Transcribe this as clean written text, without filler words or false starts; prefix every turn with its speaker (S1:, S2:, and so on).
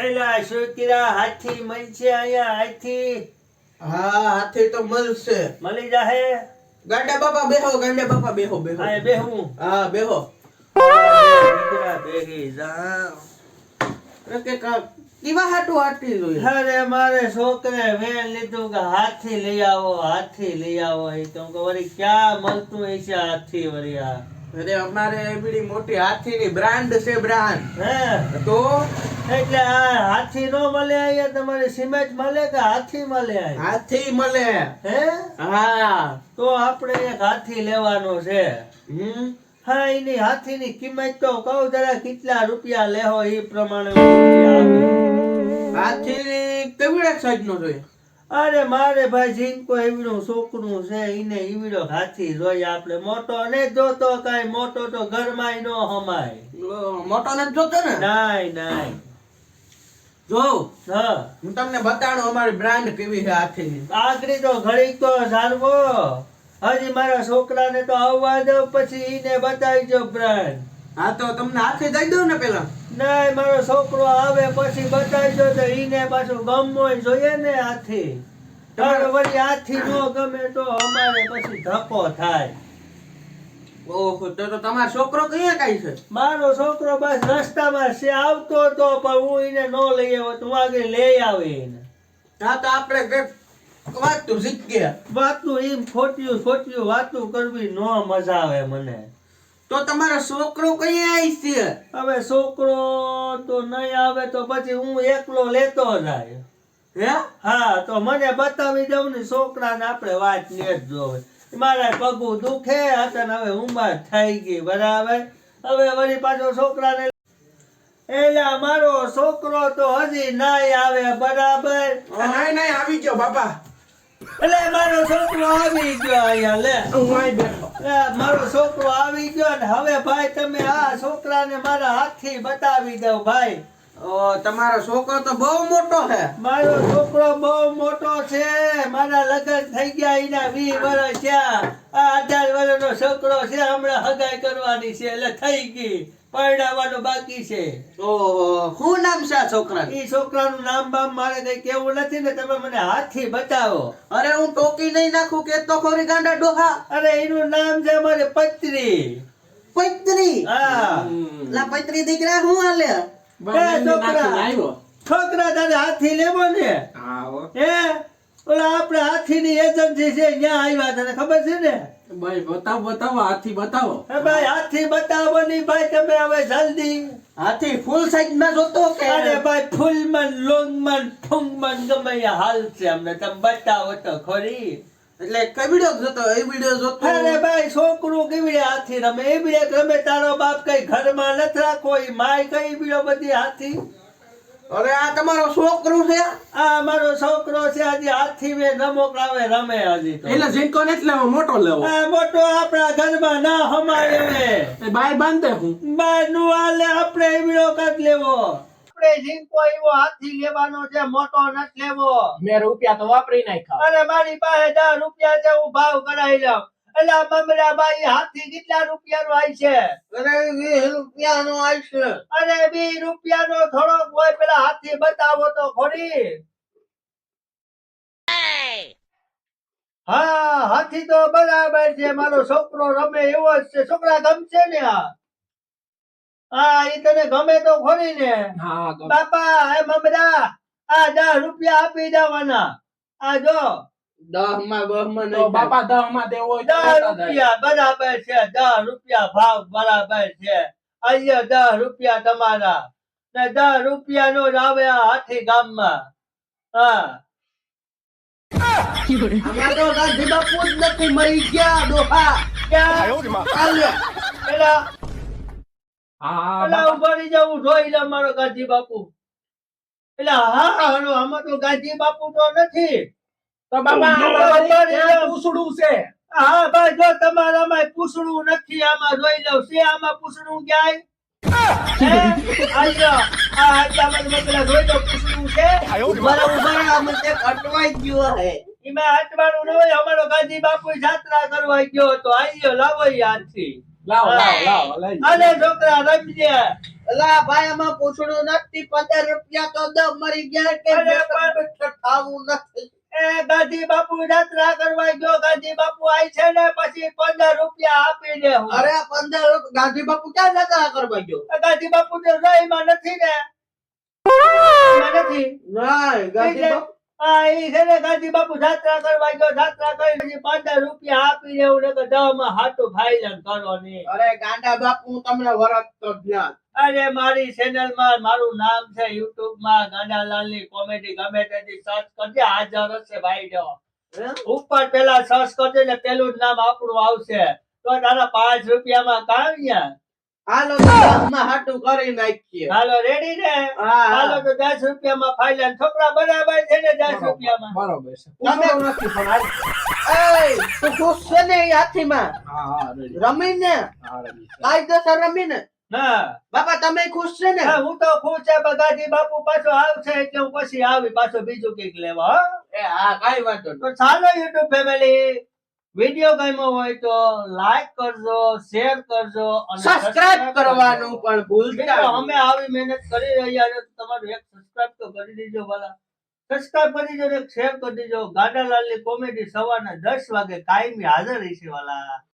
S1: એલા છોકરા હાથી મળશે અહીંયા હાથી
S2: હા હાથી તો મળશે.
S1: મળી જાહે
S2: ગાંડા બાપા બેહો, ગાંડા બાપા બેહો બેહો.
S1: આ બેહું
S2: હા બેહો.
S1: દીકરા બેહી જા
S2: કેવા હાટું હાથી જોઈએ?
S1: અરે મારે છોકરે વેણ લીધું કે હાથી લઈ આવો હાથી લઈ આવો એ તો હું કહું, વળી ક્યાં મળતું હશે હાથી વળી આ
S2: અરે અમારે એવડી મોટી હાથીની બ્રાન્ડ છે, બ્રાન્ડ.
S1: હે
S2: તો
S1: એટલે આ હાથી નો મળે અહીંયા તમારે સિમેન્ટ મળે કે હાથી મળે અહીંયા?
S2: હાથી મળે.
S1: હે
S2: હા.
S1: તો આપણે એક હાથી લેવાનો છે. હા એની હાથીની કિંમત તો કહું જરા કેટલા રૂપિયા લેહો એ પ્રમાણે રૂપિયા આપે.
S2: હાથી કેવડા સાઈઝ નો જોઈએ?
S1: અરે મારે ભાઈ જીનકો એવડું છોકરું છે એને એવડો હાથી જોઈએ આપણે. મોટો ને જોતો કાંઈ મોટો તો ઘરમાં નો હમાય.
S2: મોટો નથી જોતો ને?
S1: નાય નાય.
S2: જો
S1: હા
S2: હું તમને બતાડું અમારી બ્રાન્ડ કેવી છે હાથીની.
S1: આગળી તો ઘડીક તો સારવો હજી મારા છોકરાને તો આવવા દો પછી એને બતાવીજો બ્રાન્ડ.
S2: હા તો તમને હાથી દઈ દઉં ને પેલા?
S1: નાય મારો છોકરો આવે પછી બતાવીજો તો ઈને પાછું ગમવો જોઈએ ને હાથી. તારે વળી હાથી નો ગમે તો અમારે પછી ધક્કો થાય.
S2: ઓહો તો તમારો છોકરો કયા કાઈ છે?
S1: મારો છોકરો બસ રસ્તામાં છે આવતો તો પણ હું એને નો લઈ આવ્યો તું આગળ લઈ આવે એને.
S2: હા તો આપણે કઈક વાતું શીખીએ.
S1: વાતું એમ ખોટ્યું ખોટ્યું વાતું કરવી નો મજા આવે મને.
S2: તો તમારો છોકરો કયા આવી છે?
S1: હવે છોકરો તો નહીં આવે તો પછી હું એકલો લેતો જાય.
S2: હે?
S1: હા તો મને બતાવી દઉં ને છોકરાને આપણે વાત ને જ જોવે. મારા પગું દુખે હતા હવે ઉંમર થઈ ગઈ બરાબર. હવે વળી પાછો છોકરાને એલા મારો છોકરો તો હજી નહીં આવે બરાબર.
S2: નહીં નહીં આવી ગયો બાપા.
S1: એટલે મારો છોકરો આવી ગયો અહીંયા લે.
S2: હું અહીં બેઠો.
S1: મારો છોકરો આવી ગયો ને હવે ભાઈ તમે આ છોકરાને મારા હાથથી બતાવી દો ભાઈ.
S2: તમારો છોકરો તો બહુ મોટો છે.
S1: મારો છોકરો બહુ મોટો છે. મારા લગ્ન થઈ ગયા એના 20 વર્ષ થયા. આ 18 વર્ષનો છોકરો છે હમણાં હગાઈ કરવાની છે એટલે થઈ ગઈ પરણાવવાનું બાકી છે.
S2: ઓહો શું નામ છે આ છોકરાનું?
S1: ઈ છોકરાનું નામ બામ મારે કઈ કેવું નથી ને તમે મને હાથથી બતાવો.
S2: અરે હું ટોકી નહીં નાખું કે તો ખોરી ગાંડા ડોહા.
S1: અરે એનું નામ છે મારે પત્રી.
S2: પૈત્રી?
S1: હા
S2: લા પૈત્રી દીકરા હું હાલે?
S1: છોકરા તારે હાથી લેવો ને? હે ઓલા આપણે હાથીની એજન્સી છે ત્યાં આવ્યા તને ખબર છે ને?
S2: ભાઈ બતાવો હાથી બતાવો.
S1: હે ભાઈ હાથી બતાવો ની ભાઈ તમે હવે જલ્દી.
S2: હાથી ફૂલ સાઈઝ માં જોતો કે?
S1: અરે ભાઈ ફૂલમન લોંગમન ફૂંગમન ગમે એ હાલ છે અમને તમે બતાવો તો ખરી.
S2: એટલે કઈ વિડિયો જોતો? એ વિડિયો જોતો?
S1: અરે ભાઈ છોકરું કેવી હાથી રમે એ બી રમે. તારો બાપ કઈ ઘરમાં નથી રાખો એ માય કઈ બીડો બધી હાથી.
S2: અરે આ તમારો છોકરો છે?
S1: આ મારો છોકરો છે હજી હાથી વે રમોકડાવે રમે હજી તો.
S2: એટલે જીનકો નથી લેવો, મોટો લેવો.
S1: આ મોટો આપણા ઘરમાં ના હમાય હવે.
S2: એ બાય બાંધે હું
S1: બાર નું હાલે આપણે એ બીડો કદ લેવો. આપણે જીનકો એવો હાથી લેવાનો છે મોટો નથી લેવો.
S2: મેં રૂપિયા તો વાપરી નાખ્યા.
S1: અરે મારી પાસે 10 રૂપિયા છે હું ભાવ કરાવી લઉં. એટલે મમરા ભાઈ હાથી કેટલા રૂપિયાનો આવી છે?
S2: અરે 20 રૂપિયાનો આવશે.
S1: અરે 20 રૂપિયાનો થોડોક હોય પેલા હાથી બતાવો તો ખરી. હા હાથી તો બરાબર છે. મારો છોકરો રમે એવો જ છે. છોકરા ગમશે ને? હા એ તને ગમે તો ખરી ને?
S2: હા
S1: બાપા હે મમરા આ 10 રૂપિયા આપી દેવાના. આ જો
S2: 10 માં 10 માં નહીં. બાપા 10 માં દેવો હોય
S1: 10 રૂપિયા બરાબર છે. 10 રૂપિયા ભાવ બરાબર છે. અહીંયા 10 રૂપિયા તમારા ને 10 રૂપિયા નો જ આવે આ હાથી ગામમાં. હા
S2: આમાં તો ગાંધી બાપુ જ નથી, મરી ગયા ડોહા.
S1: ક્યાં પેલા પેલા ઉભા રહી જાવ જોઈ લે મારો ગાંધી બાપુ. એટલે હા હલો આમાં તો ગાંધી બાપુ તો નથી.
S2: તો બાબા પૂછડું છે.
S1: હા ભાઈ જો તમારામાં પૂછડું નથી આમાં જોઈ લઉં છે. આમાં પૂછડું ક્યાંય? આજો આ હાથમાં પેલા જોઈ લો પૂછડું છે.
S2: બરાબર આમાં તે અટવાઈ ગયો હે.
S1: એમાં હાથવાનું ન હોય. અમારો ગાંધી બાપુ જાત્રા કરવા ગયો તો આયો લાવો યાદથી.
S2: લાવો
S1: અરે છોકરા રમજે.
S2: અલા ભાઈ આમાં પૂછડું નથી 15 રૂપિયા તો દમ મરી ગયા કે
S1: અરે
S2: બેઠક ખાવું નથી.
S1: એ ગાંધી બાપુ યાત્રા કરવા ગયો ગાંધી બાપુ આય છે ને પછી 15 રૂપિયા આપી દે હું.
S2: અરે 15 ગાંધી બાપુ ક્યાં જતા કરવા ગયો?
S1: ગાંધી બાપુ તો રહીમાં નથી ને એમાં નથી.
S2: નહીં ગાંધી બાપુ
S1: હા ઈ છે ને ગાંધી બાપુ યાત્રા કરવા ગયો યાત્રા કરી પછી 15 રૂપિયા આપી દેવું ને કે દવામાં હાટું ફાઈલન કરો ને.
S2: અરે ગાંડા બાપુ હું તમને વરસતો જ ના.
S1: અરે મારી ચેનલ માં મારું નામ છે યુટ્યુબ માં ગાંડાલાલ ની કોમેડી ગમે તેથી સર્ચ કરજે હાજર હશે ભાઈ જો ઉપર પેલા સર્ચ કરજે ને પેલું જ નામ આપણું આવશે તો તારા 5 રૂપિયામાં કાવ્યા.
S2: હાલો તો ગામમાં હાટું કરી નાખીએ.
S1: હાલો રેડી ને
S2: હા
S1: હાલો તો 10 રૂપિયામાં ફાઈલ છોકરા બરાબર છે ને 10 રૂપિયામાં
S3: બરોબર છે.
S2: તમે
S3: પૂછડું નથી પણ હાલ.
S2: એય તું ખુશ છે ને ઈ હાથીમાં
S3: હા, ready.
S2: રમીને
S3: હા, ready છે.
S2: કાયદેસર રમીને
S1: ના
S2: બાપા તમે ખુશ છે ને?
S1: હા, હું તો ખુશ છે બગાજી બાપુ પાછો આવશે એટલે હું પછી આવી પાછો બીજું કઈક લેવા હો.
S2: એ હા કાઈ વાંધો નહીં.
S1: તો ચાલો યુટ્યુબ ફેમિલી વિડિયો ગમ્યો હોય તો લાઈક કરજો શેર કરજો અને
S2: સબસ્ક્રાઇબ કરવાનું પણ ભૂલતા
S1: મિત્રો
S2: નહીં.
S1: અમે આવી મહેનત કરી રહ્યા છે તો તમારું એક સબસ્ક્રાઇબ તો કરી દેજો વાલા સબસ્ક્રાઇબ કરી દેજો એક શેર કરી દેજો ગાંડાલાલની કોમેડી સવારના 10 વાગે કાયમી હાજર રહેશે વાલા.